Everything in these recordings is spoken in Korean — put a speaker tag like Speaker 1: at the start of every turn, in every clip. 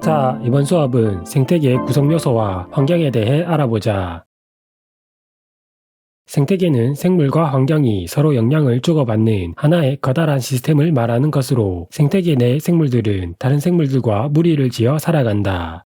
Speaker 1: 자, 이번 수업은 생태계의 구성 요소와 환경에 대해 알아보자. 생태계는 생물과 환경이 서로 영향을 주고받는 하나의 커다란 시스템을 말하는 것으로, 생태계 내 생물들은 다른 생물들과 무리를 지어 살아간다.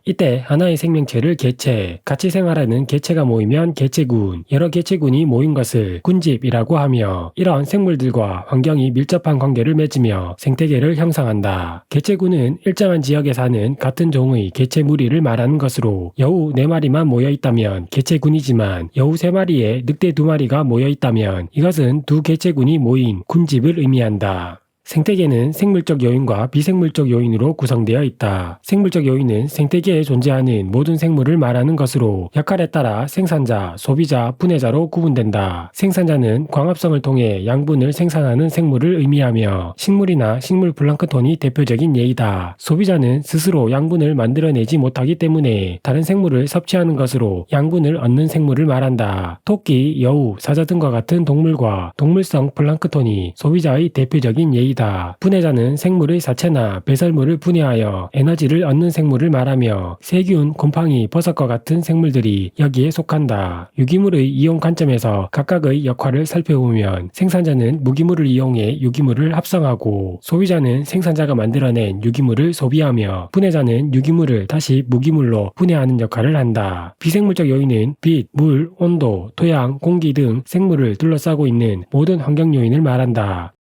Speaker 1: 이때 하나의 생명체를 개체, 같이 생활하는 개체가 모이면 개체군, 여러 개체군이 모인 것을 군집이라고 하며, 이런 생물들과 환경이 밀접한 관계를 맺으며 생태계를 형성한다. 개체군은 일정한 지역에 사는 같은 종의 개체 무리를 말하는 것으로, 여우 4마리만 모여 있다면 개체군이지만 여우 3마리에 늑대 2마리가 모여 있다면 이것은 두 개체군이 모인 군집을 의미한다. 생태계는 생물적 요인과 비생물적 요인으로 구성되어 있다. 생물적 요인은 생태계에 존재하는 모든 생물을 말하는 것으로, 역할에 따라 생산자, 소비자, 분해자로 구분된다. 생산자는 광합성을 통해 양분을 생산하는 생물을 의미하며, 식물이나 식물 플랑크톤이 대표적인 예이다. 소비자는 스스로 양분을 만들어내지 못하기 때문에 다른 생물을 섭취하는 것으로 양분을 얻는 생물을 말한다. 토끼, 여우, 사자 등과 같은 동물과 동물성 플랑크톤이 소비자의 대표적인 예이다. 분해자는 생물의 사체나 배설물을 분해하여 에너지를 얻는 생물을 말하며, 세균, 곰팡이, 버섯과 같은 생물들이 여기에 속한다. 유기물의 이용 관점에서 각각의 역할을 살펴보면, 생산자는 무기물을 이용해 유기물을 합성하고, 소비자는 생산자가 만들어낸 유기물을 소비하며, 분해자는 유기물을 다시 무기물로 분해하는 역할을 한다. 비생물적 요인은 빛, 물, 온도, 토양, 공기 등 생물을 둘러싸고 있는 모든 환경 요인을 말한다.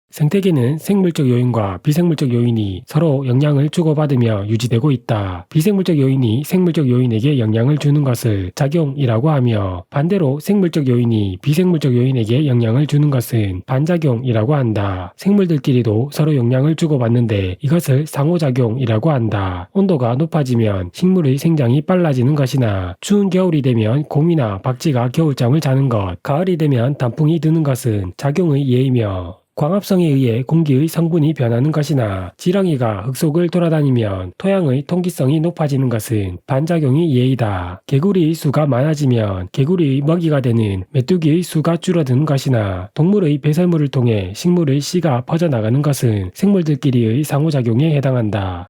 Speaker 1: 생태계는 생물적 요인과 비생물적 요인이 서로 영향을 주고받으며 유지되고 있다. 비생물적 요인이 생물적 요인에게 영향을 주는 것을 작용이라고 하며, 반대로 생물적 요인이 비생물적 요인에게 영향을 주는 것은 반작용이라고 한다. 생물들끼리도 서로 영향을 주고받는데 이것을 상호작용이라고 한다. 온도가 높아지면 식물의 생장이 빨라지는 것이나, 추운 겨울이 되면 곰이나 박쥐가 겨울잠을 자는 것, 가을이 되면 단풍이 드는 것은 작용의 예이며, 광합성에 의해 공기의 성분이 변하는 것이나, 지렁이가 흙 속을 돌아다니면 토양의 통기성이 높아지는 것은 반작용이 예이다. 개구리의 수가 많아지면 개구리의 먹이가 되는 메뚜기의 수가 줄어드는 것이나, 동물의 배설물을 통해 식물의 씨가 퍼져나가는 것은 생물들끼리의 상호작용에 해당한다.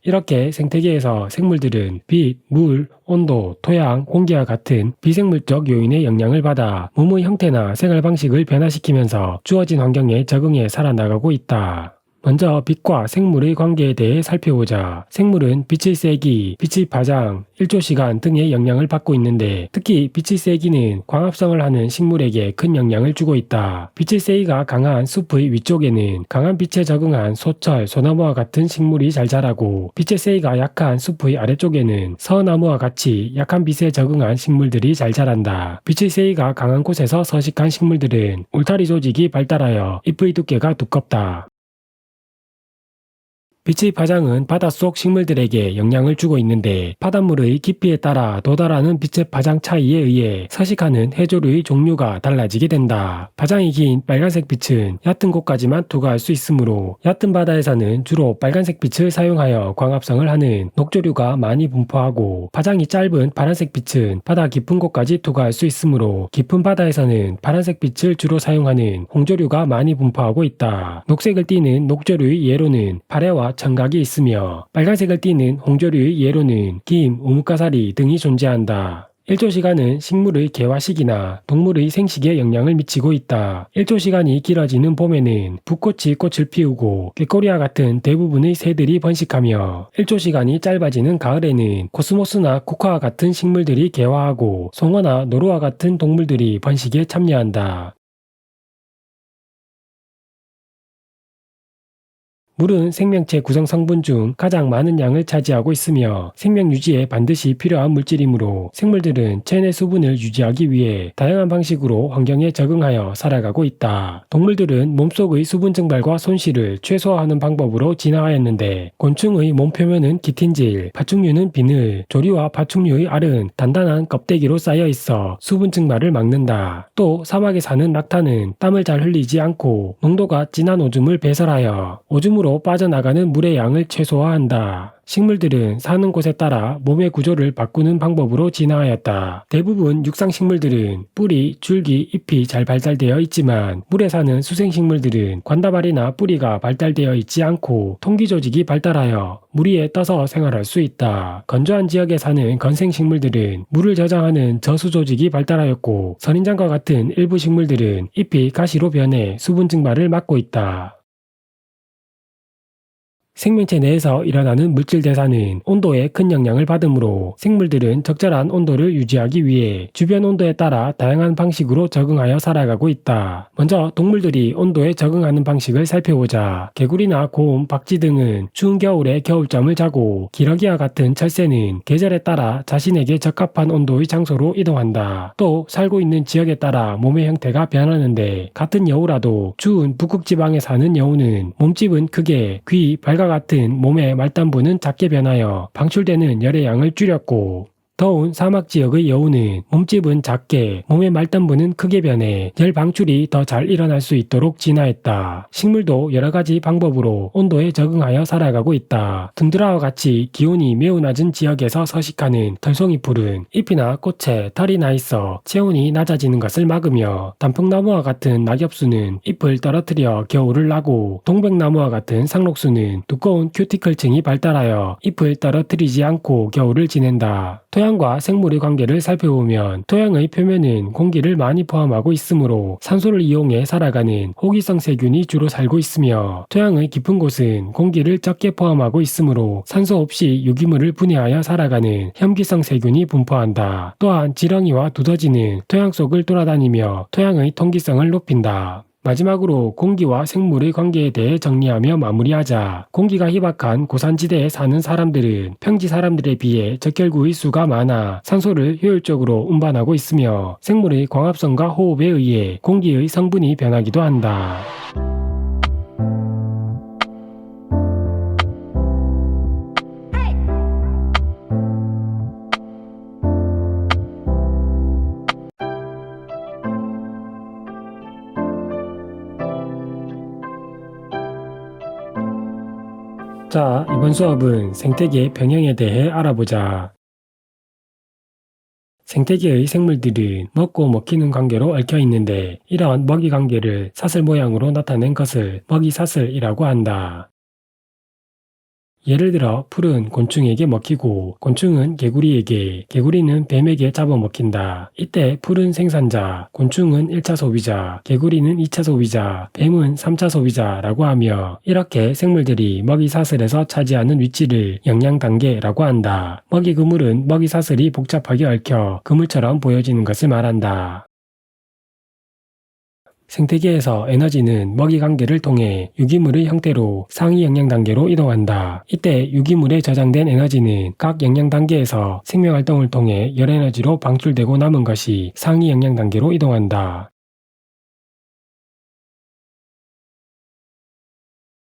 Speaker 1: 이렇게 생태계에서 생물들은 빛, 물, 온도, 토양, 공기와 같은 비생물적 요인의 영향을 받아 몸의 형태나 생활 방식을 변화시키면서 주어진 환경에 적응해 살아나가고 있다. 먼저 빛과 생물의 관계에 대해 살펴보자. 생물은 빛의 세기, 빛의 파장, 일조시간 등의 영향을 받고 있는데, 특히 빛의 세기는 광합성을 하는 식물에게 큰 영향을 주고 있다. 빛의 세기가 강한 숲의 위쪽에는 강한 빛에 적응한 소철, 소나무와 같은 식물이 잘 자라고, 빛의 세기가 약한 숲의 아래쪽에는 서나무와 같이 약한 빛에 적응한 식물들이 잘 자란다. 빛의 세기가 강한 곳에서 서식한 식물들은 울타리 조직이 발달하여 잎의 두께가 두껍다. 빛의 파장은 바닷속 식물들에게 영향을 주고 있는데, 바닷물의 깊이에 따라 도달하는 빛의 파장 차이에 의해 서식하는 해조류의 종류가 달라지게 된다. 파장이 긴 빨간색 빛은 얕은 곳까지만 투과할 수 있으므로, 얕은 바다에서는 주로 빨간색 빛을 사용하여 광합성을 하는 녹조류가 많이 분포하고, 파장이 짧은 파란색 빛은 바다 깊은 곳까지 투과할 수 있으므로, 깊은 바다에서는 파란색 빛을 주로 사용하는 홍조류가 많이 분포하고 있다. 녹색을 띠는 녹조류의 예로는 파래와 청각이 있으며, 빨간색을 띠는 홍조류의 예로는 김, 우뭇가사리 등이 존재한다. 일조시간은 식물의 개화 시기나 동물의 생식에 영향을 미치고 있다. 일조시간이 길어지는 봄에는 붓꽃이 꽃을 피우고 꾀꼬리와 같은 대부분의 새들이 번식하며, 일조시간이 짧아지는 가을에는 코스모스나 국화와 같은 식물들이 개화하고 송어나 노루와 같은 동물들이 번식에 참여한다. 물은 생명체 구성 성분 중 가장 많은 양을 차지하고 있으며, 생명 유지에 반드시 필요한 물질이므로 생물들은 체내 수분을 유지하기 위해 다양한 방식으로 환경에 적응하여 살아가고 있다. 동물들은 몸속의 수분 증발과 손실을 최소화하는 방법으로 진화하였는데, 곤충의 몸 표면은 기틴질, 파충류는 비늘, 조류와 파충류의 알은 단단한 껍데기로 쌓여 있어 수분 증발을 막는다. 또 사막에 사는 낙타는 땀을 잘 흘리지 않고 농도가 진한 오줌을 배설하여 오줌으로 밖으로 빠져나가는 물의 양을 최소화한다. 식물들은 사는 곳에 따라 몸의 구조를 바꾸는 방법으로 진화하였다. 대부분 육상식물들은 뿌리, 줄기, 잎이 잘 발달되어 있지만 물에 사는 수생식물들은 관다발이나 뿌리가 발달되어 있지 않고 통기조직이 발달하여 물 위에 떠서 생활할 수 있다. 건조한 지역에 사는 건생식물들은 물을 저장하는 저수조직이 발달하였고 선인장과 같은 일부 식물들은 잎이 가시로 변해 수분 증발을 막고 있다. 생명체 내에서 일어나는 물질 대사는 온도에 큰 영향을 받으므로 생물들은 적절한 온도를 유지하기 위해 주변 온도에 따라 다양한 방식으로 적응하여 살아가고 있다. 먼저 동물들이 온도에 적응하는 방식을 살펴보자. 개구리나 곰, 박쥐 등은 추운 겨울에 겨울잠을 자고 기러기와 같은 철새는 계절에 따라 자신에게 적합한 온도의 장소로 이동한다. 또 살고 있는 지역에 따라 몸의 형태가 변하는데 같은 여우라도 추운 북극 지방에 사는 여우는 몸집은 크게, 귀, 발과 같은 몸의 말단부는 작게 변하여 방출되는 열의 양을 줄였고 더운 사막 지역의 여우는 몸집은 작게 몸의 말단부는 크게 변해 열 방출이 더 잘 일어날 수 있도록 진화했다. 식물도 여러가지 방법으로 온도에 적응하여 살아가고 있다. 툰드라와 같이 기온이 매우 낮은 지역에서 서식하는 털송이풀은 잎이나 꽃에 털이 나 있어 체온이 낮아지는 것을 막으며 단풍나무와 같은 낙엽수는 잎을 떨어뜨려 겨울을 나고 동백나무와 같은 상록수는 두꺼운 큐티클층이 발달하여 잎을 떨어뜨리지 않고 겨울을 지낸다. 토양과 생물의 관계를 살펴보면 토양의 표면은 공기를 많이 포함하고 있으므로 산소를 이용해 살아가는 호기성 세균이 주로 살고 있으며 토양의 깊은 곳은 공기를 적게 포함하고 있으므로 산소 없이 유기물을 분해하여 살아가는 혐기성 세균이 분포한다. 또한 지렁이와 두더지는 토양 속을 돌아다니며 토양의 통기성을 높인다. 마지막으로 공기와 생물의 관계에 대해 정리하며 마무리하자. 공기가 희박한 고산지대에 사는 사람들은 평지 사람들에 비해 적혈구의 수가 많아 산소를 효율적으로 운반하고 있으며 생물의 광합성과 호흡에 의해 공기의 성분이 변하기도 한다. 자, 이번 수업은 생태계 병행에 대해 알아보자. 생태계의 생물들은 먹고 먹히는 관계로 얽혀 있는데 이러한 먹이 관계를 사슬 모양으로 나타낸 것을 먹이사슬이라고 한다. 예를 들어 풀은 곤충에게 먹히고 곤충은 개구리에게, 개구리는 뱀에게 잡아먹힌다. 이때 풀은 생산자, 곤충은 1차 소비자, 개구리는 2차 소비자, 뱀은 3차 소비자라고 하며 이렇게 생물들이 먹이사슬에서 차지하는 위치를 영양단계라고 한다. 먹이 그물은 먹이사슬이 복잡하게 얽혀 그물처럼 보여지는 것을 말한다. 생태계에서 에너지는 먹이 관계를 통해 유기물의 형태로 상위 영양 단계로 이동한다. 이때 유기물에 저장된 에너지는 각 영양 단계에서 생명활동을 통해 열 에너지로 방출되고 남은 것이 상위 영양 단계로 이동한다.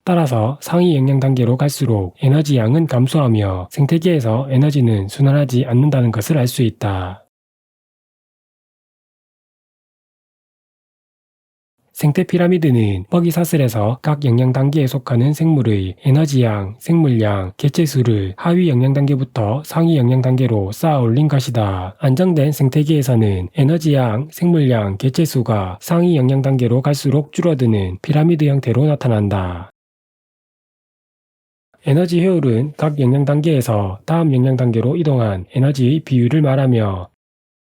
Speaker 1: 따라서 상위 영양 단계로 갈수록 에너지 양은 감소하며 생태계에서 에너지는 순환하지 않는다는 것을 알 수 있다. 생태 피라미드는 먹이사슬에서 각 영양 단계에 속하는 생물의 에너지양, 생물량, 개체수를 하위 영양 단계부터 상위 영양 단계로 쌓아 올린 것이다. 안정된 생태계에서는 에너지양, 생물량, 개체수가 상위 영양 단계로 갈수록 줄어드는 피라미드 형태로 나타난다. 에너지 효율은 각 영양 단계에서 다음 영양 단계로 이동한 에너지의 비율을 말하며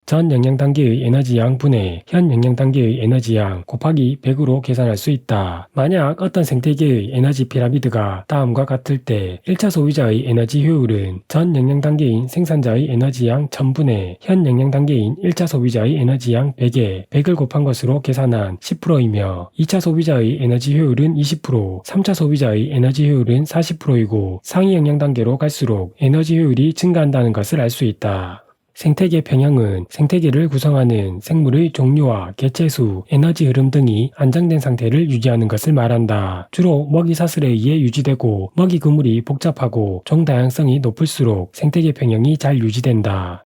Speaker 1: 전 영양 단계의 에너지양 분의 현 영양 단계의 에너지양 곱하기 100으로 계산할 수 있다. 만약 어떤 생태계의 에너지 피라미드가 다음과 같을 때 1차 소비자의 에너지 효율은 전 영양 단계인 생산자의 에너지양 1000분의 현 영양 단계인 1차 소비자의 에너지양 100에 100을 곱한 것으로 계산한 10%이며 2차 소비자의 에너지 효율은 20%, 3차 소비자의 에너지 효율은 40%이고 상위 영양 단계로 갈수록 에너지 효율이 증가한다는 것을 알 수 있다. 생태계 평형은 생태계를 구성하는 생물의 종류와 개체수, 에너지 흐름 등이 안정된 상태를 유지하는 것을 말한다. 주로 먹이 사슬에 의해 유지되고 먹이 그물이 복잡하고 종 다양성이 높을수록 생태계 평형이 잘 유지된다.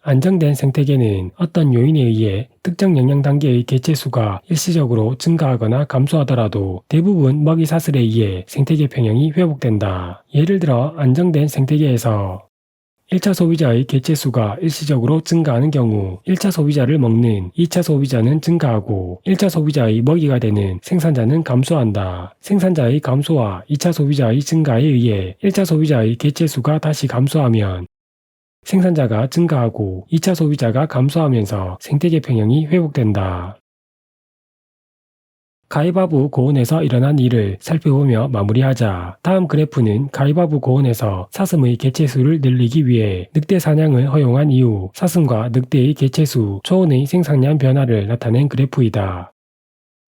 Speaker 1: 안정된 생태계는 어떤 요인에 의해 특정 영양 단계의 개체 수가 일시적으로 증가하거나 감소하더라도 대부분 먹이 사슬에 의해 생태계 평형이 회복된다. 예를 들어 안정된 생태계에서 1차 소비자의 개체 수가 일시적으로 증가하는 경우 1차 소비자를 먹는 2차 소비자는 증가하고 1차 소비자의 먹이가 되는 생산자는 감소한다. 생산자의 감소와 2차 소비자의 증가에 의해 1차 소비자의 개체 수가 다시 감소하면 생산자가 증가하고 2차 소비자가 감소하면서 생태계 평형이 회복된다. 가위바위보 고온에서 일어난 일을 살펴보며 마무리하자. 다음 그래프는 가위바위보 고온에서 사슴의 개체수를 늘리기 위해 늑대 사냥을 허용한 이후 사슴과 늑대의 개체수, 초온의 생산량 변화를 나타낸 그래프이다.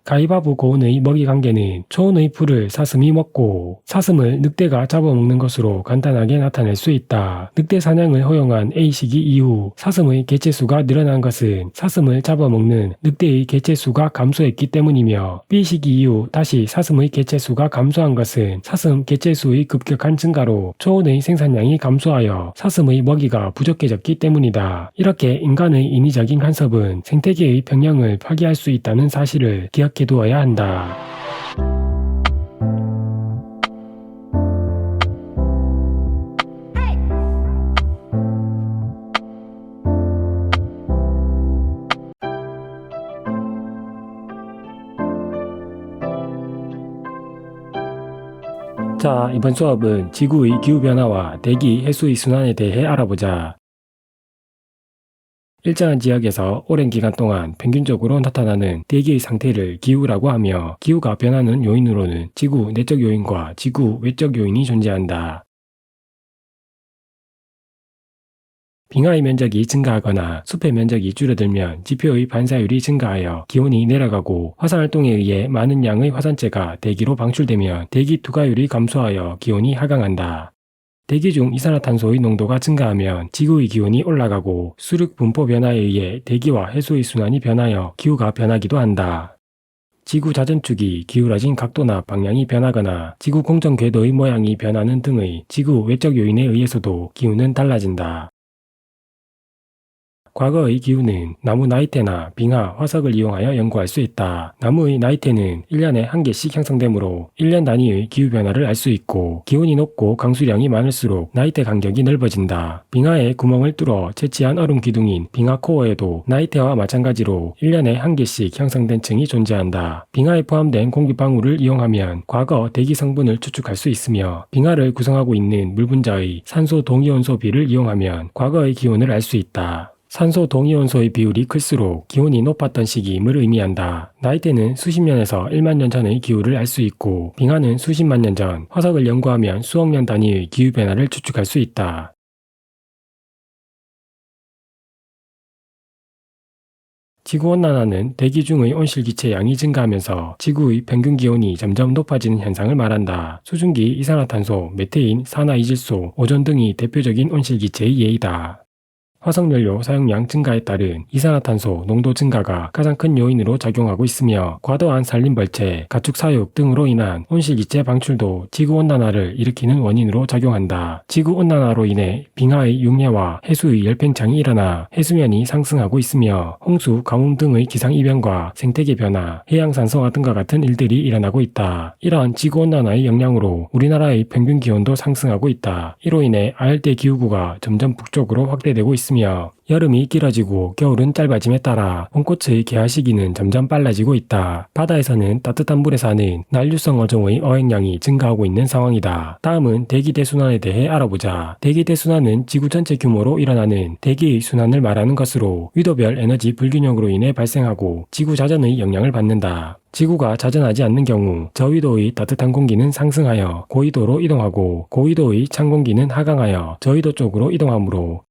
Speaker 1: 가위바위보 고온의 먹이 관계는 초온의 풀을 사슴이 먹고 사슴을 늑대가 잡아먹는 것으로 간단하게 나타낼 수 있다. 늑대 사냥을 허용한 A시기 이후 사슴의 개체수가 늘어난 것은 사슴을 잡아먹는 늑대의 개체수가 감소했기 때문이며 B시기 이후 다시 사슴의 개체수가 감소한 것은 사슴 개체수의 급격한 증가로 초온의 생산량이 감소하여 사슴의 먹이가 부족해졌기 때문이다. 이렇게 인간의 인위적인 간섭은 생태계의 평형을 파괴할 수 있다는 사실을 기억해두어야 한다. 자, 이번 수업은 지구의 기후변화와 대기 해수의 순환에 대해 알아보자. 일정한 지역에서 오랜 기간 동안 평균적으로 나타나는 대기의 상태를 기후라고 하며 기후가 변하는 요인으로는 지구 내적 요인과 지구 외적 요인이 존재한다. 빙하의 면적이 증가하거나 숲의 면적이 줄어들면 지표의 반사율이 증가하여 기온이 내려가고 화산활동에 의해 많은 양의 화산재가 대기로 방출되면 대기 투과율이 감소하여 기온이 하강한다. 대기 중 이산화탄소의 농도가 증가하면 지구의 기온이 올라가고 수륙 분포 변화에 의해 대기와 해수의 순환이 변하여 기후가 변하기도 한다. 지구 자전축이 기울어진 각도나 방향이 변하거나 지구 공전 궤도의 모양이 변하는 등의 지구 외적 요인에 의해서도 기후는 달라진다. 과거의 기후는 나무 나이테나 빙하, 화석을 이용하여 연구할 수 있다. 나무의 나이테는 1년에 한 개씩 형성되므로 1년 단위의 기후변화를 알 수 있고 기온이 높고 강수량이 많을수록 나이테 간격이 넓어진다. 빙하에 구멍을 뚫어 채취한 얼음 기둥인 빙하 코어에도 나이테와 마찬가지로 1년에 한 개씩 형성된 층이 존재한다. 빙하에 포함된 공기방울을 이용하면 과거 대기 성분을 추측할 수 있으며 빙하를 구성하고 있는 물 분자의 산소 동위원소 비를 이용하면 과거의 기온을 알 수 있다. 산소 동위원소의 비율이 클수록 기온이 높았던 시기임을 의미한다. 나이테는 수십 년에서 1만 년 전의 기후를 알 수 있고 빙하는 수십만 년 전, 화석을 연구하면 수억 년 단위의 기후변화를 추측할 수 있다. 지구온난화는 대기 중의 온실기체 양이 증가하면서 지구의 평균 기온이 점점 높아지는 현상을 말한다. 수증기, 이산화탄소, 메테인, 산화이질소, 오존 등이 대표적인 온실기체의 예이다. 화석연료 사용량 증가에 따른 이산화탄소 농도 증가가 가장 큰 요인으로 작용하고 있으며 과도한 산림벌채, 가축사육 등으로 인한 온실기체 방출도 지구온난화를 일으키는 원인으로 작용한다. 지구온난화로 인해 빙하의 융해와 해수의 열팽창이 일어나 해수면이 상승하고 있으며 홍수, 가뭄 등의 기상이변과 생태계 변화, 해양산성화 등과 같은 일들이 일어나고 있다. 이러한 지구온난화의 영향으로 우리나라의 평균 기온도 상승하고 있다. 이로 인해 아열대 기후구가 점점 북쪽으로 확대되고 있습니다. 여름이 길어지고 겨울은 짧아짐에 따라 봄꽃의 개화 시기는 점점 빨라지고 있다. 바다에서는 따뜻한 물에 사는 난류성 어종의 어획량이 증가하고 있는 상황이다. 다음은 대기 대순환에 대해 알아보자. 대기 대순환은 지구 전체 규모로 일어나는 대기의 순환을 말하는 것으로 위도별 에너지 불균형으로 인해 발생하고 지구 자전의 영향을 받는다. 지구가 자전하지 않는 경우 저위도의 따뜻한 공기는 상승하여 고위도로 이동하고 고위도의 찬 공기는 하강하여 저위도 쪽으로 이동하므로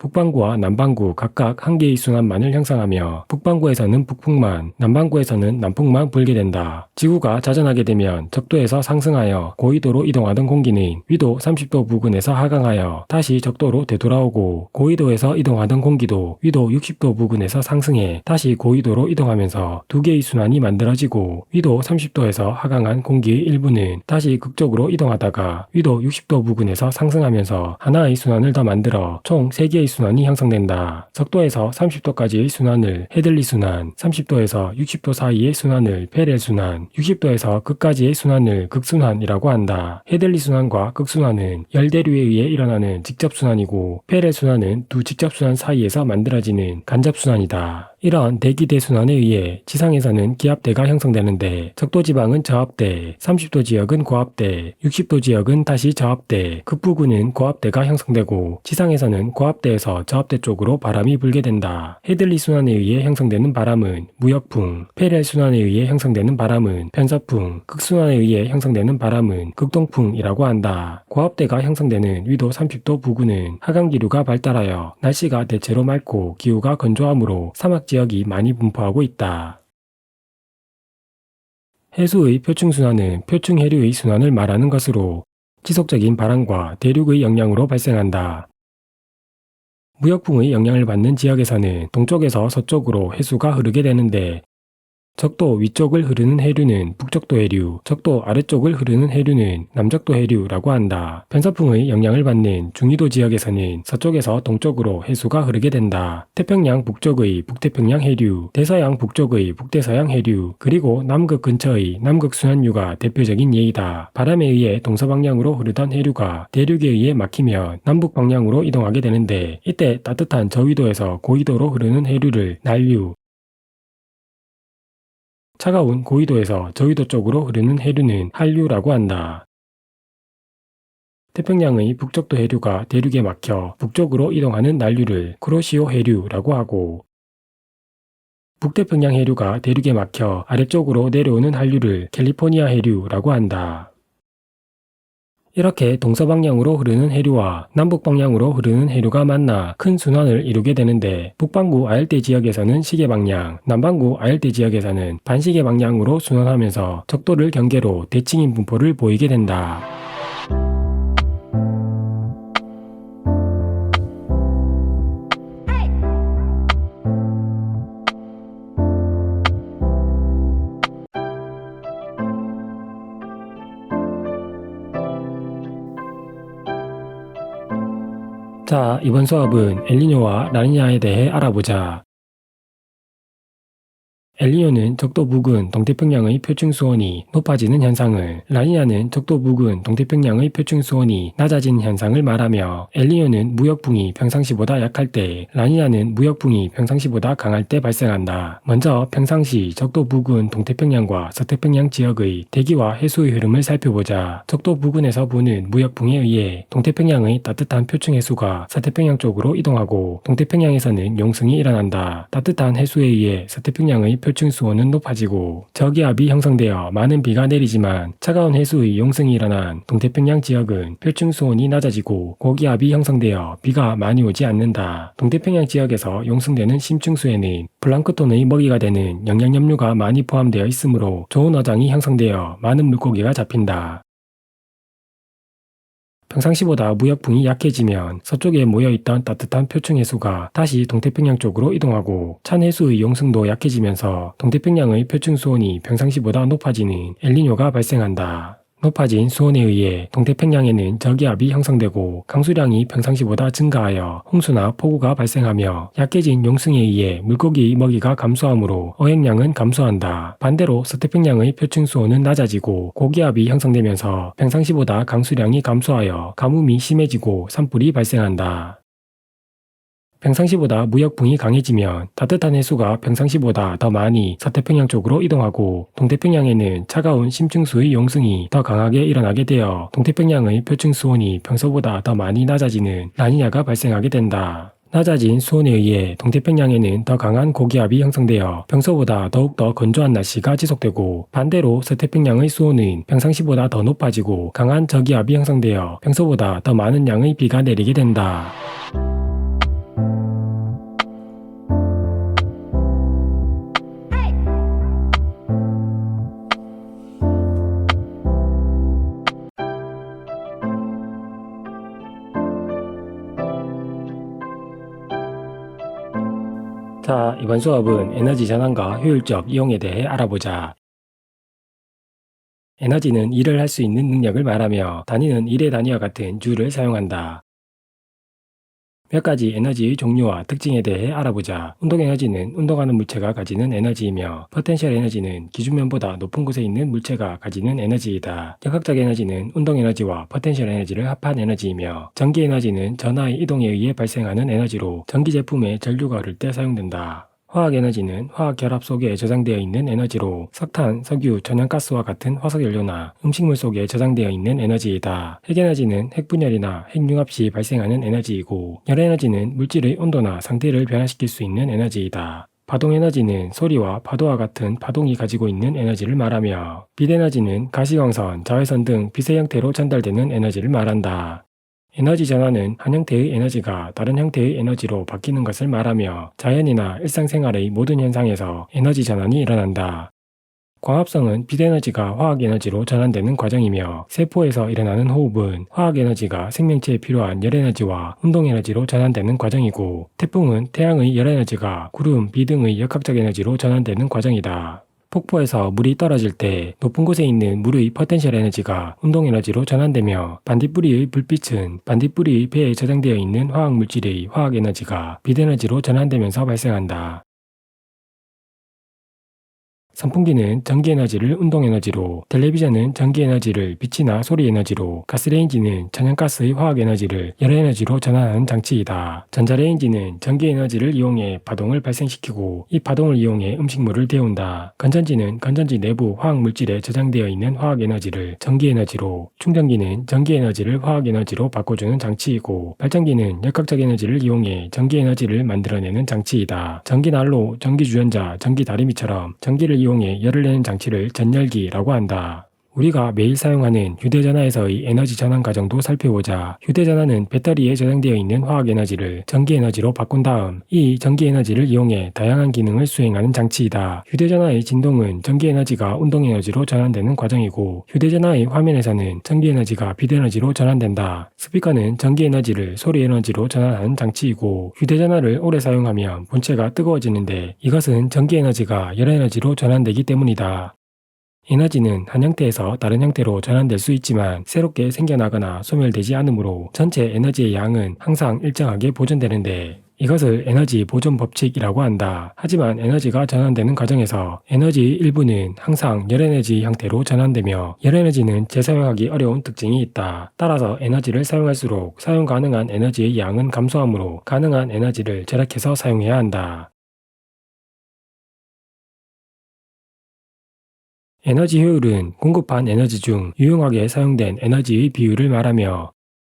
Speaker 1: 북반구와 남반구 각각 한 개의 순환만을 형성하며 북반구에서는 북풍만, 남반구에서는 남풍만 불게 된다. 지구가 자전하게 되면 적도에서 상승하여 고위도로 이동하던 공기는 위도 30도 부근에서 하강하여 다시 적도로 되돌아오고 고위도에서 이동하던 공기도 위도 60도 부근에서 상승해 다시 고위도로 이동하면서 두 개의 순환이 만들어지고 위도 30도에서 하강한 공기의 일부는 다시 극적으로 이동하다가 위도 60도 부근에서 상승하면서 하나의 순환을 더 만들어 총 3개의 순환이 형성된다. 적도에서 30도까지의 순환을 헤들리 순환, 30도에서 60도 사이의 순환을 페렐 순환, 60도에서 극까지의 순환을 극순환이라고 한다. 헤들리 순환과 극순환은 열대류에 의해 일어나는 직접순환이고 페렐 순환은 두 직접순환 사이에서 만들어지는 간접순환이다. 이런 대기 대순환에 의해 지상에서는 기압대가 형성되는데 적도지방은 저압대, 30도 지역은 고압대, 60도 지역은 다시 저압대, 극부근은 고압대가 형성되고 지상에서는 고압대에서 저압대 쪽으로 바람이 불게 된다. 헤들리 순환에 의해 형성되는 바람은 무역풍, 페렐 순환에 의해 형성되는 바람은 편서풍, 극순환에 의해 형성되는 바람은 극동풍이라고 한다. 고압대가 형성되는 위도 30도 부근은 하강기류가 발달하여 날씨가 대체로 맑고 기후가 건조하므로 사막 지역이 많이 분포하고 있다. 해수의 표층순환은 표층해류의 순환을 말하는 것으로 지속적인 바람과 대륙의 영향으로 발생한다. 무역풍의 영향을 받는 지역에서는 동쪽에서 서쪽으로 해수가 흐르게 되는데 적도 위쪽을 흐르는 해류는 북적도 해류, 적도 아래쪽을 흐르는 해류는 남적도 해류라고 한다. 편서풍의 영향을 받는 중위도 지역에서는 서쪽에서 동쪽으로 해수가 흐르게 된다. 태평양 북쪽의 북태평양 해류, 대서양 북쪽의 북대서양 해류, 그리고 남극 근처의 남극 순환류가 대표적인 예이다. 바람에 의해 동서방향으로 흐르던 해류가 대륙에 의해 막히면 남북 방향으로 이동하게 되는데 이때 따뜻한 저위도에서 고위도로 흐르는 해류를 난류, 차가운 고위도에서 저위도 쪽으로 흐르는 해류는 한류라고 한다. 태평양의 북적도 해류가 대륙에 막혀 북쪽으로 이동하는 난류를 쿠로시오 해류라고 하고 북태평양 해류가 대륙에 막혀 아래쪽으로 내려오는 한류를 캘리포니아 해류라고 한다. 이렇게 동서방향으로 흐르는 해류와 남북방향으로 흐르는 해류가 만나 큰 순환을 이루게 되는데 북반구 아열대 지역에서는 시계방향, 남반구 아열대 지역에서는 반시계 방향으로 순환하면서 적도를 경계로 대칭인 분포를 보이게 된다. 자, 이번 수업은 엘니뇨와 라니냐에 대해 알아보자. 엘니뇨는 적도 부근 동태평양의 표층수온이 높아지는 현상을, 라니냐는 적도 부근 동태평양의 표층수온이 낮아지는 현상을 말하며 엘니뇨는 무역풍이 평상시보다 약할 때, 라니냐는 무역풍이 평상시보다 강할 때 발생한다. 먼저 평상시 적도 부근 동태평양과 서태평양 지역의 대기와 해수의 흐름을 살펴보자. 적도 부근에서 부는 무역풍에 의해 동태평양의 따뜻한 표층 해수가 서태평양 쪽으로 이동하고 동태평양에서는 용승이 일어난다. 따뜻한 해수에 의해 서태평양의 표층 수온은 높아지고 저기압이 형성되어 많은 비가 내리지만 차가운 해수의 용승이 일어난 동태평양 지역은 표층 수온이 낮아지고 고기압이 형성되어 비가 많이 오지 않는다. 동태평양 지역에서 용승되는 심층수에는 플랑크톤의 먹이가 되는 영양염류가 많이 포함되어 있으므로 좋은 어장이 형성되어 많은 물고기가 잡힌다. 평상시보다 무역풍이 약해지면 서쪽에 모여있던 따뜻한 표층 해수가 다시 동태평양 쪽으로 이동하고 찬 해수의 용승도 약해지면서 동태평양의 표층 수온이 평상시보다 높아지는 엘니뇨가 발생한다. 높아진 수온에 의해 동태평양에는 저기압이 형성되고 강수량이 평상시보다 증가하여 홍수나 폭우가 발생하며 약해진 용승에 의해 물고기의 먹이가 감소하므로 어획량은 감소한다. 반대로 서태평양의 표층 수온은 낮아지고 고기압이 형성되면서 평상시보다 강수량이 감소하여 가뭄이 심해지고 산불이 발생한다. 평상시보다 무역풍이 강해지면 따뜻한 해수가 평상시보다 더 많이 서태평양 쪽으로 이동하고 동태평양에는 차가운 심층수의 용승이 더 강하게 일어나게 되어 동태평양의 표층 수온이 평소보다 더 많이 낮아지는 라니냐가 발생하게 된다. 낮아진 수온에 의해 동태평양에는 더 강한 고기압이 형성되어 평소보다 더욱더 건조한 날씨가 지속되고 반대로 서태평양의 수온은 평상시보다 더 높아지고 강한 저기압이 형성되어 평소보다 더 많은 양의 비가 내리게 된다. 자, 이번 수업은 에너지 전환과 효율적 이용에 대해 알아보자. 에너지는 일을 할 수 있는 능력을 말하며 단위는 일의 단위와 같은 주를 사용한다. 몇 가지 에너지의 종류와 특징에 대해 알아보자. 운동 에너지는 운동하는 물체가 가지는 에너지이며, 포텐셜 에너지는 기준면보다 높은 곳에 있는 물체가 가지는 에너지이다. 역학적 에너지는 운동 에너지와 포텐셜 에너지를 합한 에너지이며, 전기 에너지는 전하의 이동에 의해 발생하는 에너지로 전기 제품의 전류가 흐를 때 사용된다. 화학 에너지는 화학 결합 속에 저장되어 있는 에너지로 석탄, 석유, 천연가스와 같은 화석연료나 음식물 속에 저장되어 있는 에너지이다. 핵에너지는 핵분열이나 핵융합 시 발생하는 에너지이고, 열에너지는 물질의 온도나 상태를 변화시킬 수 있는 에너지이다. 파동에너지는 소리와 파도와 같은 파동이 가지고 있는 에너지를 말하며, 빛에너지는 가시광선, 자외선 등 빛의 형태로 전달되는 에너지를 말한다. 에너지 전환은 한 형태의 에너지가 다른 형태의 에너지로 바뀌는 것을 말하며, 자연이나 일상생활의 모든 현상에서 에너지 전환이 일어난다. 광합성은 빛에너지가 화학에너지로 전환되는 과정이며, 세포에서 일어나는 호흡은 화학에너지가 생명체에 필요한 열에너지와 운동에너지로 전환되는 과정이고, 태풍은 태양의 열에너지가 구름, 비 등의 역학적 에너지로 전환되는 과정이다. 폭포에서 물이 떨어질 때 높은 곳에 있는 물의 포텐셜 에너지가 운동 에너지로 전환되며, 반딧불이의 불빛은 반딧불이의 배에 저장되어 있는 화학 물질의 화학 에너지가 빛 에너지로 전환되면서 발생한다. 선풍기는 전기에너지를 운동에너지로, 텔레비전은 전기에너지를 빛이나 소리에너지로, 가스레인지는 천연가스의 화학에너지를 열에너지로 전환하는 장치이다. 전자레인지는 전기에너지를 이용해 파동을 발생시키고, 이 파동을 이용해 음식물을 데운다. 건전지는 건전지 내부 화학물질에 저장되어 있는 화학에너지를 전기에너지로, 충전기는 전기에너지를 화학에너지로 바꿔주는 장치이고, 발전기는 역학적 에너지를 이용해 전기에너지를 만들어내는 장치이다. 전기난로, 전기주전자, 전기다리미처럼 전기를 이용해 열을 내는 장치를 전열기라고 한다. 우리가 매일 사용하는 휴대전화에서의 에너지 전환 과정도 살펴보자. 휴대전화는 배터리에 저장되어 있는 화학에너지를 전기에너지로 바꾼 다음 이 전기에너지를 이용해 다양한 기능을 수행하는 장치이다. 휴대전화의 진동은 전기에너지가 운동에너지로 전환되는 과정이고, 휴대전화의 화면에서는 전기에너지가 빛에너지로 전환된다. 스피커는 전기에너지를 소리에너지로 전환하는 장치이고, 휴대전화를 오래 사용하면 본체가 뜨거워지는데, 이것은 전기에너지가 열에너지로 전환되기 때문이다. 에너지는 한 형태에서 다른 형태로 전환될 수 있지만 새롭게 생겨나거나 소멸되지 않으므로 전체 에너지의 양은 항상 일정하게 보존되는데, 이것을 에너지 보존 법칙이라고 한다. 하지만 에너지가 전환되는 과정에서 에너지의 일부는 항상 열에너지 형태로 전환되며, 열에너지는 재사용하기 어려운 특징이 있다. 따라서 에너지를 사용할수록 사용 가능한 에너지의 양은 감소하므로 가능한 에너지를 절약해서 사용해야 한다. 에너지 효율은 공급한 에너지 중 유용하게 사용된 에너지의 비율을 말하며,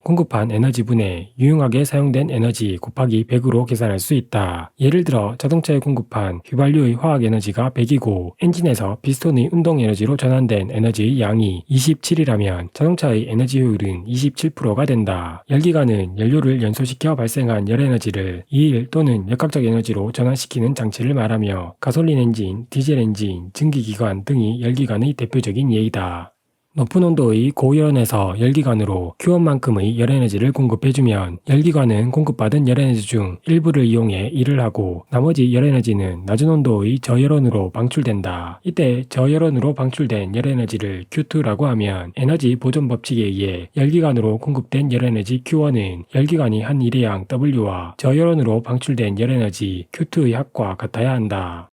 Speaker 1: 공급한 에너지분의 유용하게 사용된 에너지 곱하기 100으로 계산할 수 있다. 예를 들어 자동차에 공급한 휘발유의 화학 에너지가 100이고 엔진에서 피스톤의 운동 에너지로 전환된 에너지의 양이 27이라면 자동차의 에너지 효율은 27%가 된다. 열기관은 연료를 연소시켜 발생한 열 에너지를 이일 또는 역학적 에너지로 전환시키는 장치를 말하며, 가솔린 엔진, 디젤 엔진, 증기기관 등이 열기관의 대표적인 예이다. 높은 온도의 고열원에서 열기관으로 Q1만큼의 열에너지를 공급해주면 열기관은 공급받은 열에너지 중 일부를 이용해 일을 하고, 나머지 열에너지는 낮은 온도의 저열원으로 방출된다. 이때 저열원으로 방출된 열에너지를 Q2라고 하면, 에너지 보존 법칙에 의해 열기관으로 공급된 열에너지 Q1은 열기관이 한 일회양 W와 저열원으로 방출된 열에너지 Q2의 합과 같아야 한다.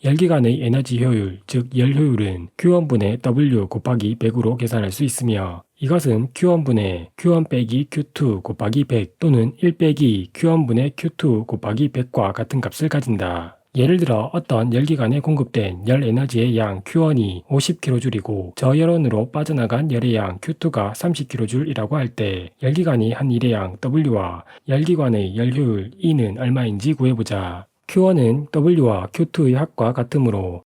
Speaker 1: 열기관의 에너지 효율, 즉 열효율은 Q1분의 W 곱하기 100으로 계산할 수 있으며, 이것은 Q1분의 Q1 빼기 Q2 곱하기 100 또는 1 빼기 Q1분의 Q2 곱하기 100과 같은 값을 가진다. 예를 들어 어떤 열기관에 공급된 열 에너지의 양 Q1이 50kJ이고 저열원으로 빠져나간 열의 양 Q2가 30kJ이라고 할 때, 열기관이 한 일의 양 W와 열기관의 열효율 E는 얼마인지 구해보자. Q1은 W와 Q2의 합과 같으므로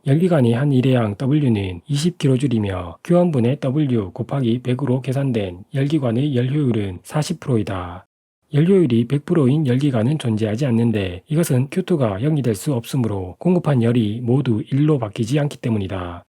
Speaker 1: 열기관이 한 일의 양 W는 20kJ이며 Q1분의 W 곱하기 100으로 계산된 열기관의 열효율은 40%이다. 열효율이 100%인 열기관은 존재하지 않는데, 이것은 Q2가 0이 될 수 없으므로 공급한 열이 모두 1로 바뀌지 않기 때문이다.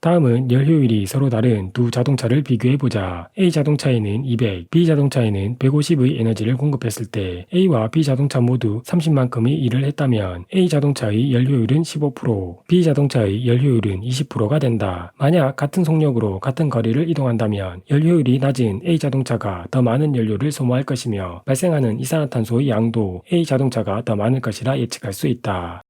Speaker 1: 다음은 열 효율이 서로 다른 두 자동차를 비교해보자. A 자동차에는 200, B 자동차에는 150의 에너지를 공급했을 때 A와 B 자동차 모두 30만큼의 일을 했다면 A 자동차의 열 효율은 15%, B 자동차의 열 효율은 20%가 된다. 만약 같은 속력으로 같은 거리를 이동한다면 열 효율이 낮은 A 자동차가 더 많은 연료를 소모할 것이며 발생하는 이산화탄소의 양도 A 자동차가 더 많을 것이라 예측할 수 있다.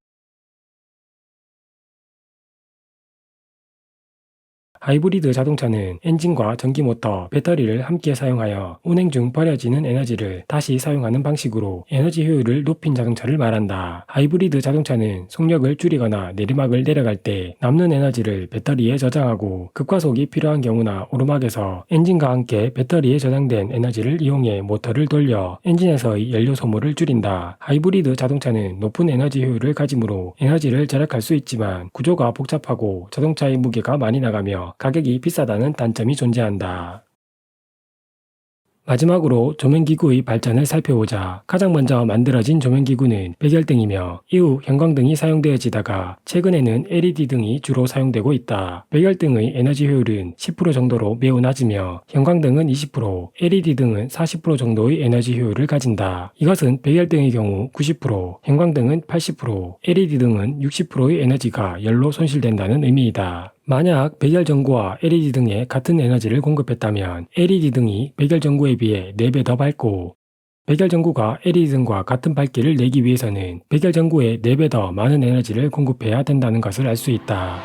Speaker 1: 하이브리드 자동차는 엔진과 전기모터, 배터리를 함께 사용하여 운행 중 버려지는 에너지를 다시 사용하는 방식으로 에너지 효율을 높인 자동차를 말한다. 하이브리드 자동차는 속력을 줄이거나 내리막을 내려갈 때 남는 에너지를 배터리에 저장하고 급가속이 필요한 경우나 오르막에서 엔진과 함께 배터리에 저장된 에너지를 이용해 모터를 돌려 엔진에서의 연료 소모를 줄인다. 하이브리드 자동차는 높은 에너지 효율을 가지므로 에너지를 절약할 수 있지만 구조가 복잡하고 자동차의 무게가 많이 나가며 가격이 비싸다는 단점이 존재한다. 마지막으로 조명기구의 발전을 살펴보자. 가장 먼저 만들어진 조명기구는 백열등이며 이후 형광등이 사용되어지다가 최근에는 LED 등이 주로 사용되고 있다. 백열등의 에너지 효율은 10% 정도로 매우 낮으며 형광등은 20%, LED 등은 40% 정도의 에너지 효율을 가진다. 이것은 백열등의 경우 90%, 형광등은 80%, LED 등은 60%의 에너지가 열로 손실된다는 의미이다. 만약 백열전구와 LED 등에 같은 에너지를 공급했다면 LED 등이 백열전구에 비해 4배 더 밝고 백열전구가 LED 등과 같은 밝기를 내기 위해서는 백열전구에 4배 더 많은 에너지를 공급해야 된다는 것을 알 수 있다.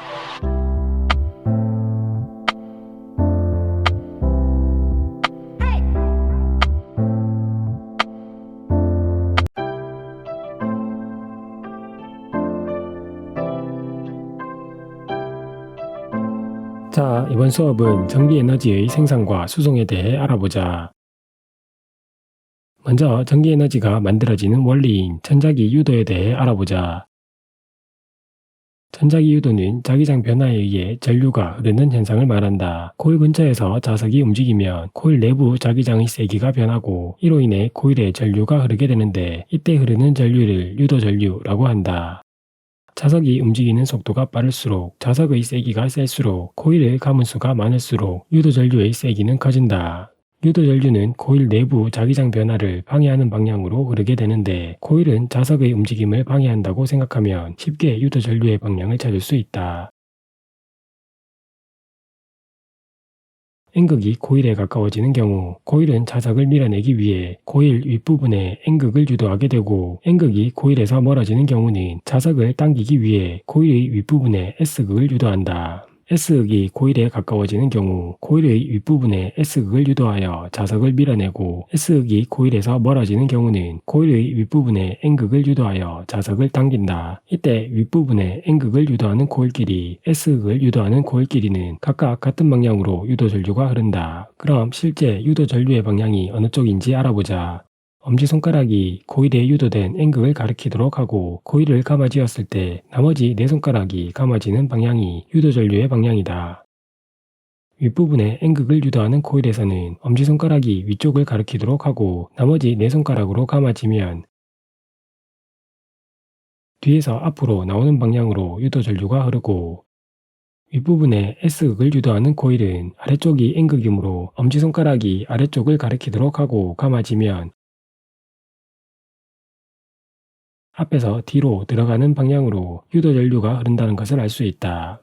Speaker 1: 자, 이번 수업은 전기에너지의 생산과 수송에 대해 알아보자. 먼저 전기에너지가 만들어지는 원리인 전자기 유도에 대해 알아보자. 전자기 유도는 자기장 변화에 의해 전류가 흐르는 현상을 말한다. 코일 근처에서 자석이 움직이면 코일 내부 자기장의 세기가 변하고 이로 인해 코일에 전류가 흐르게 되는데 이때 흐르는 전류를 유도전류라고 한다. 자석이 움직이는 속도가 빠를수록 자석의 세기가 셀수록 코일의 가문수가 많을수록 유도전류의 세기는 커진다. 유도전류는 코일 내부 자기장 변화를 방해하는 방향으로 흐르게 되는데 코일은 자석의 움직임을 방해한다고 생각하면 쉽게 유도전류의 방향을 찾을 수 있다. N극이 코일에 가까워지는 경우 코일은 자석을 밀어내기 위해 코일 윗부분에 N극을 유도하게 되고 N극이 코일에서 멀어지는 경우는 자석을 당기기 위해 코일의 윗부분에 S극을 유도한다. S극이 코일에 가까워지는 경우 코일의 윗부분에 S극을 유도하여 자석을 밀어내고 S극이 코일에서 멀어지는 경우는 코일의 윗부분에 N극을 유도하여 자석을 당긴다. 이때 윗부분에 N극을 유도하는 코일끼리 S극을 유도하는 코일끼리는 각각 같은 방향으로 유도전류가 흐른다. 그럼 실제 유도전류의 방향이 어느 쪽인지 알아보자. 엄지손가락이 코일에 유도된 N극을 가리키도록 하고 코일을 감아쥐었을 때 나머지 4손가락이 감아지는 방향이 유도전류의 방향이다. 윗부분에 N극을 유도하는 코일에서는 엄지손가락이 위쪽을 가리키도록 하고 나머지 4손가락으로 감아지면 뒤에서 앞으로 나오는 방향으로 유도전류가 흐르고 윗부분에 S극을 유도하는 코일은 아래쪽이 N극이므로 엄지손가락이 아래쪽을 가리키도록 하고 감아지면 앞에서 뒤로 들어가는 방향으로 유도전류가 흐른다는 것을 알 수 있다.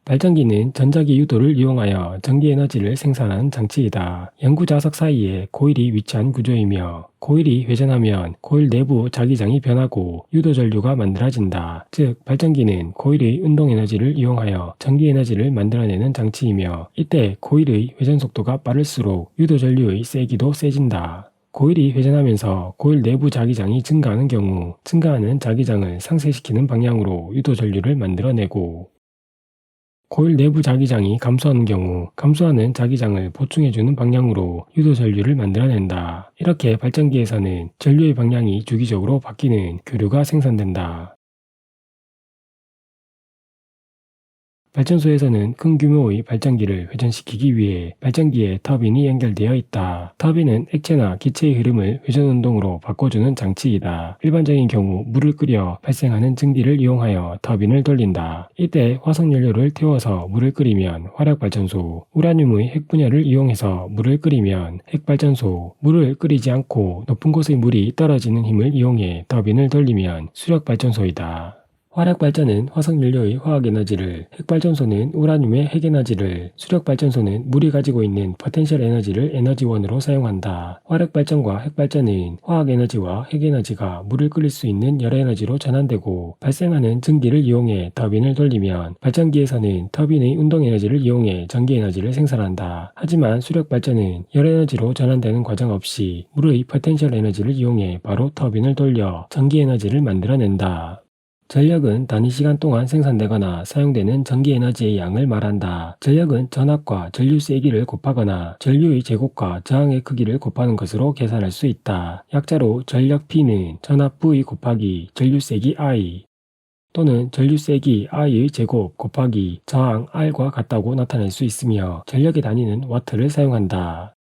Speaker 1: 발전기는 전자기 유도를 이용하여 전기에너지를 생산하는 장치이다. 연구자석 사이에 코일이 위치한 구조이며 코일이 회전하면 코일 내부 자기장이 변하고 유도전류가 만들어진다. 즉 발전기는 코일의 운동에너지를 이용하여 전기에너지를 만들어내는 장치이며 이때 코일의 회전 속도가 빠를수록 유도전류의 세기도 세진다. 코일이 회전하면서 코일 내부 자기장이 증가하는 경우 증가하는 자기장을 상쇄시키는 방향으로 유도전류를 만들어내고 코일 내부 자기장이 감소하는 경우 감소하는 자기장을 보충해주는 방향으로 유도전류를 만들어낸다. 이렇게 발전기에서는 전류의 방향이 주기적으로 바뀌는 교류가 생산된다. 발전소에서는 큰 규모의 발전기를 회전시키기 위해 발전기에 터빈이 연결되어 있다. 터빈은 액체나 기체의 흐름을 회전운동으로 바꿔주는 장치이다. 일반적인 경우 물을 끓여 발생하는 증기를 이용하여 터빈을 돌린다. 이때 화석연료를 태워서 물을 끓이면 화력발전소, 우라늄의 핵분열을 이용해서 물을 끓이면 핵발전소, 물을 끓이지 않고 높은 곳의 물이 떨어지는 힘을 이용해 터빈을 돌리면 수력발전소이다. 화력발전은 화석연료의 화학에너지를, 핵발전소는 우라늄의 핵에너지를, 수력발전소는 물이 가지고 있는 포텐셜 에너지를 에너지원으로 사용한다. 화력발전과 핵발전은 화학에너지와 핵에너지가 물을 끓일 수 있는 열에너지로 전환되고 발생하는 증기를 이용해 터빈을 돌리면 발전기에서는 터빈의 운동에너지를 이용해 전기에너지를 생산한다. 하지만 수력발전은 열에너지로 전환되는 과정 없이 물의 포텐셜 에너지를 이용해 바로 터빈을 돌려 전기에너지를 만들어낸다. 전력은 단위 시간 동안 생산되거나 사용되는 전기에너지의 양을 말한다. 전력은 전압과 전류 세기를 곱하거나 전류의 제곱과 저항의 크기를 곱하는 것으로 계산할 수 있다. 약자로 전력 P는 전압 V 곱하기 전류 세기 I 또는 전류 세기 I의 제곱 곱하기 저항 R과 같다고 나타낼 수 있으며 전력의 단위는 와트를 사용한다.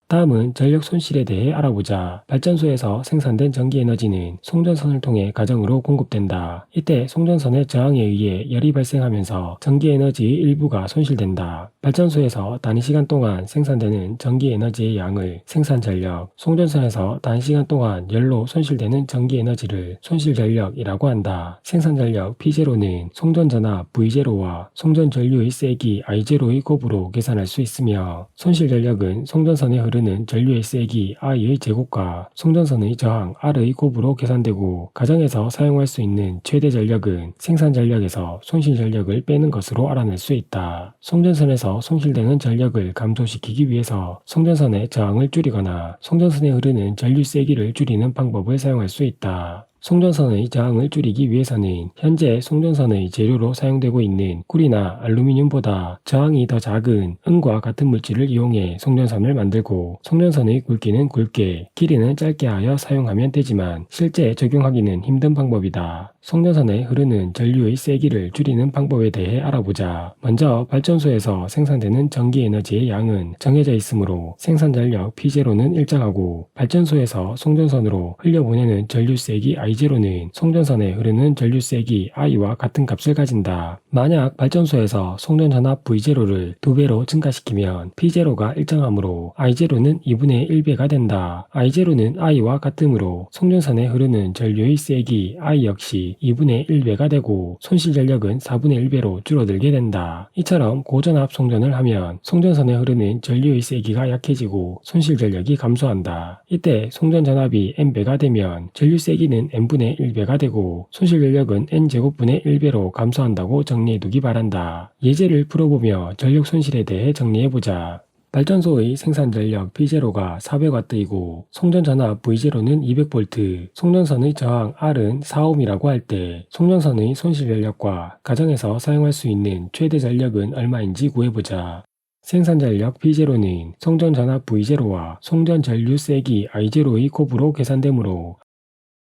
Speaker 1: 다음은 전력 손실에 대해 알아보자. 발전소에서 생산된 전기에너지는 송전선을 통해 가정으로 공급된다. 이때 송전선의 저항에 의해 열이 발생하면서 전기에너지의 일부가 손실된다. 발전소에서 단위시간 동안 생산되는 전기에너지의 양을 생산전력, 송전선에서 단시간 동안 열로 손실되는 전기에너지를 손실전력이라고 한다. 생산전력 P0는 송전전압 V0와 송전전류의 세기 I0의 곱으로 계산할 수 있으며 손실전력은 송전선에 흐르는 전류의 세기 I의 제곱과 송전선의 저항 R의 곱으로 계산되고 가정에서 사용할 수 있는 최대 전력은 생산전력에서 손실전력을 빼는 것으로 알아낼 수 있다. 송전선에서 손실되는 전력을 감소시키기 위해서 송전선의 저항을 줄이거나 송전선에 흐르는 전류 세기를 줄이는 방법을 사용할 수 있다. 송전선의 저항을 줄이기 위해서는 현재 송전선의 재료로 사용되고 있는 꿀이나 알루미늄보다 저항이 더 작은 은과 같은 물질을 이용해 송전선을 만들고 송전선의 굵기는 굵게, 길이는 짧게 하여 사용하면 되지만 실제 적용하기는 힘든 방법이다. 송전선에 흐르는 전류의 세기를 줄이는 방법에 대해 알아보자. 먼저 발전소에서 생산되는 전기에너지의 양은 정해져 있으므로 생산전력 P0는 일정하고 발전소에서 송전선으로 흘려보내는 전류세기 I0는 송전선에 흐르는 전류세기 I와 같은 값을 가진다. 만약 발전소에서 송전전압 V0를 2배로 증가시키면 P0가 일정하므로 I0는 2분의 1배가 된다. I0는 I와 같으므로 송전선에 흐르는 전류의 세기 I 역시 2분의 1배가 되고 손실전력은 4분의 1배로 줄어들게 된다. 이처럼 고전압 송전을 하면 송전선에 흐르는 전류의 세기가 약해지고 손실전력이 감소한다. 이때 송전전압이 N배가 되면 전류 세기는 N분의 1배가 되고 손실전력은 N제곱분의 1배로 감소한다고 정리해두기 바란다. 예제를 풀어보며 전력 손실에 대해 정리해보자. 발전소의 생산전력 P0가 400W이고 송전전압 V0는 200V, 송전선의 저항 R은 4ohm이라고 할 때 송전선의 손실전력과 가정에서 사용할 수 있는 최대 전력은 얼마인지 구해보자. 생산전력 P0는 송전전압 V0와 송전전류 세기 I0의 곱으로 계산되므로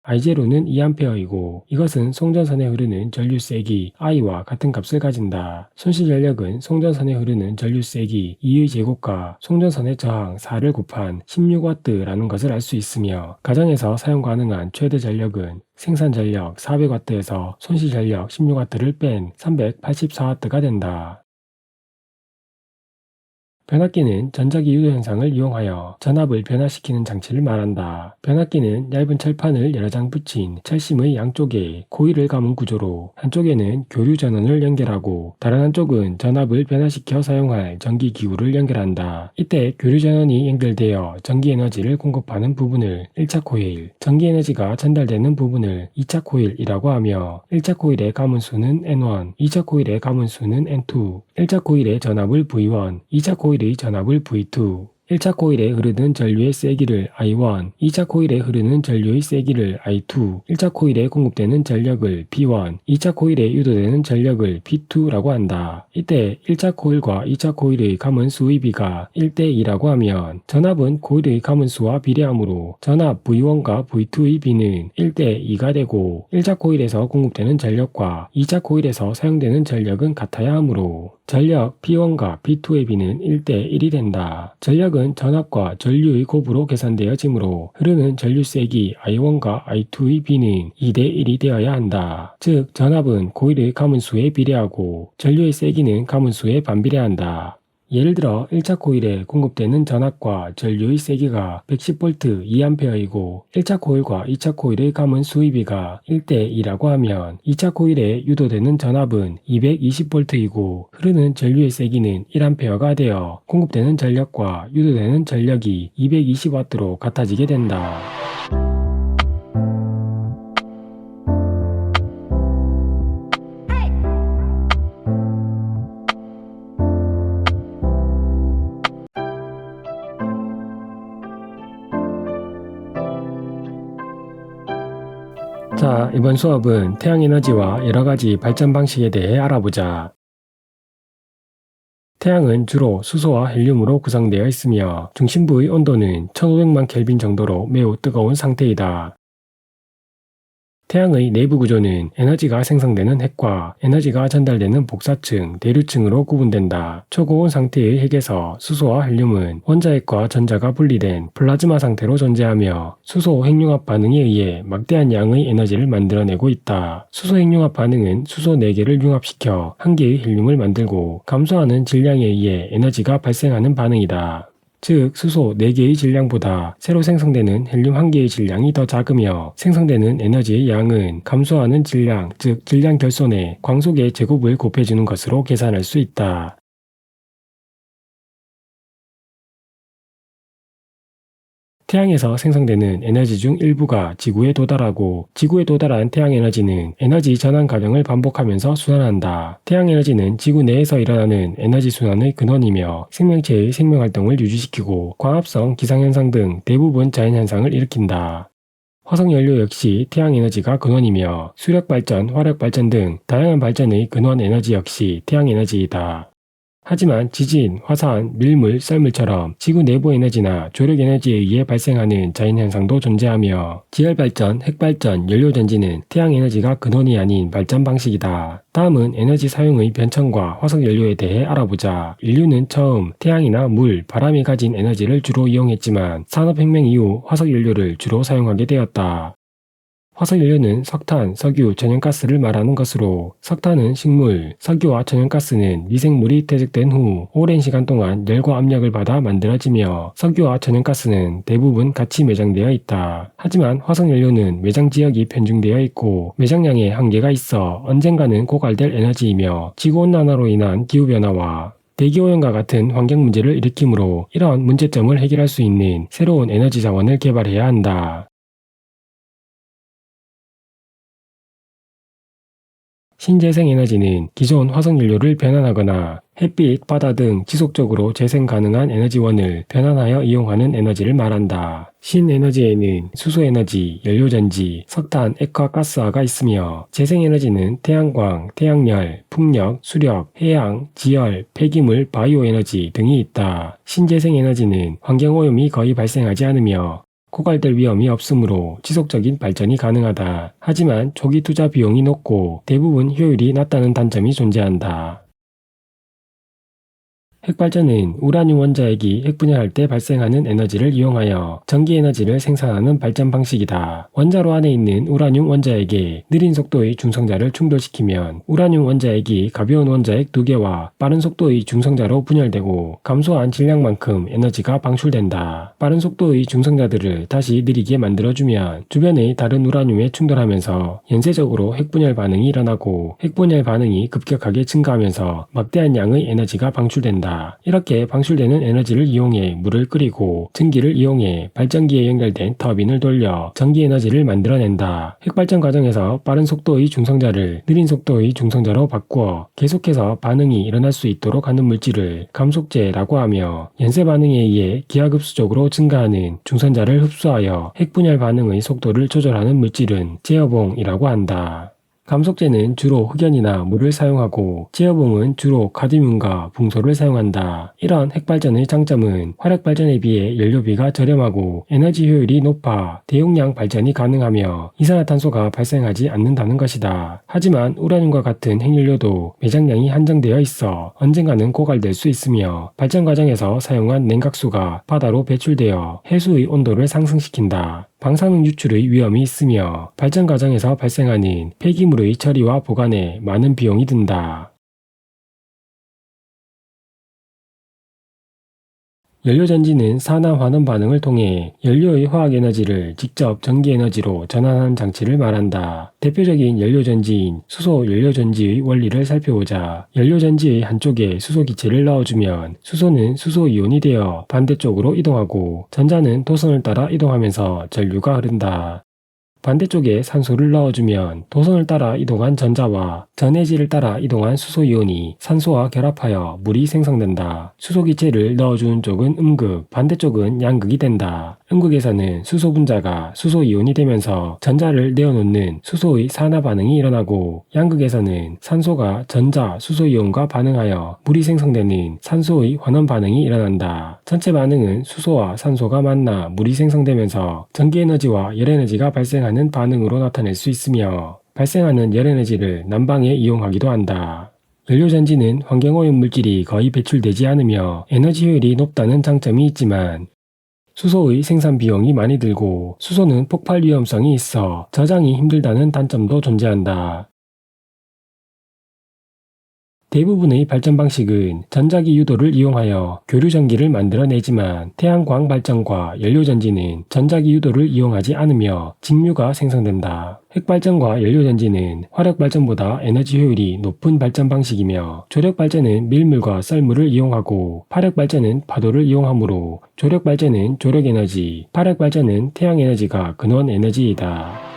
Speaker 1: I0는 2A이고 이것은 송전선에 흐르는 전류세기 I와 같은 값을 가진다. 손실전력은 송전선에 흐르는 전류세기 2의 제곱과 송전선의 저항 4를 곱한 16W라는 것을 알 수 있으며 가정에서 사용 가능한 최대 전력은 생산전력 400W에서 손실전력 16W를 뺀 384W가 된다. 변압기는 전자기 유도 현상을 이용하여 전압을 변화시키는 장치를 말한다. 변압기는 얇은 철판을 여러 장 붙인 철심의 양쪽에 코일을 감은 구조로 한쪽에는 교류 전원을 연결하고 다른 한쪽은 전압을 변화시켜 사용할 전기기구를 연결한다. 이때 교류 전원이 연결되어 전기에너지를 공급하는 부분을 1차 코일, 전기에너지가 전달되는 부분을 2차 코일이라고 하며 1차 코일의 가문수는 N1, 2차 코일의 가문수는 N2, 1차 코일의 전압을 V1, 2차 코일의 전압을 V2, 1차 코일에 흐르는 전류의 세기를 I1, 2차 코일에 흐르는 전류의 세기를 I2, 1차 코일에 공급되는 전력을 P1, 2차 코일에 유도되는 전력을 P2라고 한다. 이때 1차 코일과 2차 코일의 가문수의 비가 1대2라고 하면 전압은 코일의 가문수와 비례하므로 전압 V1과 V2의 비는 1대2가 되고 1차 코일에서 공급되는 전력과 2차 코일에서 사용되는 전력은 같아야 하므로 전력 P1과 P2의 비는 1대1이 된다. 전력은 전압과 전류의 곱으로 계산되어지므로 흐르는 전류 세기 I1과 I2의 비는 2대1이 되어야 한다. 즉 전압은 코일의 가문수에 비례하고 전류의 세기는 가문수에 반비례한다. 예를 들어 1차 코일에 공급되는 전압과 전류의 세기가 110V 2A이고 1차 코일과 2차 코일의 감은 수입비가 1대2라고 하면 2차 코일에 유도되는 전압은 220V이고 흐르는 전류의 세기는 1A가 되어 공급되는 전력과 유도되는 전력이 220W로 같아지게 된다. 자, 이번 수업은 태양에너지와 여러가지 발전 방식에 대해 알아보자. 태양은 주로 수소와 헬륨으로 구성되어 있으며 중심부의 온도는 1500만 켈빈 정도로 매우 뜨거운 상태이다. 태양의 내부 구조는 에너지가 생성되는 핵과 에너지가 전달되는 복사층, 대류층으로 구분된다. 초고온 상태의 핵에서 수소와 헬륨은 원자핵과 전자가 분리된 플라즈마 상태로 존재하며 수소 핵융합 반응에 의해 막대한 양의 에너지를 만들어내고 있다. 수소 핵융합 반응은 수소 4개를 융합시켜 1개의 헬륨을 만들고 감소하는 질량에 의해 에너지가 발생하는 반응이다. 즉 수소 4개의 질량보다 새로 생성되는 헬륨 1개의 질량이 더 작으며 생성되는 에너지의 양은 감소하는 질량, 즉 질량 결손에 광속의 제곱을 곱해주는 것으로 계산할 수 있다. 태양에서 생성되는 에너지 중 일부가 지구에 도달하고 지구에 도달한 태양 에너지는 에너지 전환 과정을 반복하면서 순환한다. 태양 에너지는 지구 내에서 일어나는 에너지 순환의 근원이며 생명체의 생명활동을 유지시키고 광합성, 기상현상 등 대부분 자연현상을 일으킨다. 화석연료 역시 태양 에너지가 근원이며 수력발전, 화력발전 등 다양한 발전의 근원 에너지 역시 태양 에너지이다. 하지만 지진, 화산, 밀물, 썰물처럼 지구 내부 에너지나 조력 에너지에 의해 발생하는 자연현상도 존재하며 지열발전, 핵발전, 연료전지는 태양 에너지가 근원이 아닌 발전 방식이다. 다음은 에너지 사용의 변천과 화석연료에 대해 알아보자. 인류는 처음 태양이나 물, 바람이 가진 에너지를 주로 이용했지만 산업혁명 이후 화석연료를 주로 사용하게 되었다. 화석연료는 석탄, 석유, 천연가스를 말하는 것으로 석탄은 식물, 석유와 천연가스는 미생물이 퇴적된 후 오랜 시간 동안 열과 압력을 받아 만들어지며 석유와 천연가스는 대부분 같이 매장되어 있다. 하지만 화석연료는 매장 지역이 편중되어 있고 매장량에 한계가 있어 언젠가는 고갈될 에너지이며 지구온난화로 인한 기후변화와 대기오염과 같은 환경 문제를 일으키므로 이러한 문제점을 해결할 수 있는 새로운 에너지 자원을 개발해야 한다. 신재생에너지는 기존 화석연료를 변환하거나 햇빛, 바다 등 지속적으로 재생 가능한 에너지원을 변환하여 이용하는 에너지를 말한다. 신에너지에는 수소에너지, 연료전지, 석탄, 액화, 가스화가 있으며 재생에너지는 태양광, 태양열, 풍력, 수력, 해양, 지열, 폐기물, 바이오에너지 등이 있다. 신재생에너지는 환경오염이 거의 발생하지 않으며 고갈될 위험이 없으므로 지속적인 발전이 가능하다. 하지만 초기 투자 비용이 높고 대부분 효율이 낮다는 단점이 존재한다. 핵발전은 우라늄 원자핵이 핵분열할 때 발생하는 에너지를 이용하여 전기에너지를 생산하는 발전 방식이다. 원자로 안에 있는 우라늄 원자핵에 느린 속도의 중성자를 충돌시키면 우라늄 원자핵이 가벼운 원자핵 2개와 빠른 속도의 중성자로 분열되고 감소한 질량만큼 에너지가 방출된다. 빠른 속도의 중성자들을 다시 느리게 만들어주면 주변의 다른 우라늄에 충돌하면서 연쇄적으로 핵분열 반응이 일어나고 핵분열 반응이 급격하게 증가하면서 막대한 양의 에너지가 방출된다. 한다. 이렇게 방출되는 에너지를 이용해 물을 끓이고 증기를 이용해 발전기에 연결된 터빈을 돌려 전기 에너지를 만들어낸다. 핵발전 과정에서 빠른 속도의 중성자를 느린 속도의 중성자로 바꾸어 계속해서 반응이 일어날 수 있도록 하는 물질을 감속제라고 하며 연쇄 반응에 의해 기하급수적으로 증가하는 중선자를 흡수하여 핵분열 반응의 속도를 조절하는 물질은 제어봉이라고 한다. 감속제는 주로 흑연이나 물을 사용하고 제어봉은 주로 카드뮴과 붕소를 사용한다. 이런 핵발전의 장점은 화력발전에 비해 연료비가 저렴하고 에너지 효율이 높아 대용량 발전이 가능하며 이산화탄소가 발생하지 않는다는 것이다. 하지만 우라늄과 같은 핵연료도 매장량이 한정되어 있어 언젠가는 고갈될 수 있으며 발전 과정에서 사용한 냉각수가 바다로 배출되어 해수의 온도를 상승시킨다. 방사능 유출의 위험이 있으며 발전 과정에서 발생하는 폐기물의 처리와 보관에 많은 비용이 든다. 연료전지는 산화환원 반응을 통해 연료의 화학에너지를 직접 전기에너지로 전환하는 장치를 말한다. 대표적인 연료전지인 수소연료전지의 원리를 살펴보자. 연료전지의 한쪽에 수소기체를 넣어주면 수소는 수소이온이 되어 반대쪽으로 이동하고 전자는 도선을 따라 이동하면서 전류가 흐른다. 반대쪽에 산소를 넣어주면 도선을 따라 이동한 전자와 전해질을 따라 이동한 수소이온이 산소와 결합하여 물이 생성된다. 수소기체를 넣어준 쪽은 음극, 반대쪽은 양극이 된다. 음극에서는 수소 분자가 수소이온이 되면서 전자를 내어놓는 수소의 산화 반응이 일어나고 양극에서는 산소가 전자 수소이온과 반응하여 물이 생성되는 산소의 환원 반응이 일어난다. 전체 반응은 수소와 산소가 만나 물이 생성되면서 전기에너지와 열에너지가 발생하는 반응으로 나타낼 수 있으며 발생하는 열에너지를 난방에 이용하기도 한다. 연료전지는 환경오염 물질이 거의 배출되지 않으며 에너지 효율이 높다는 장점이 있지만 수소의 생산 비용이 많이 들고 수소는 폭발 위험성이 있어 저장이 힘들다는 단점도 존재한다. 대부분의 발전 방식은 전자기 유도를 이용하여 교류전기를 만들어내지만 태양광 발전과 연료전지는 전자기 유도를 이용하지 않으며 직류가 생성된다. 핵발전과 연료전지는 화력발전보다 에너지 효율이 높은 발전 방식이며 조력발전은 밀물과 썰물을 이용하고 파력발전은 파도를 이용하므로 조력발전은 조력에너지, 파력발전은 태양에너지가 근원에너지이다.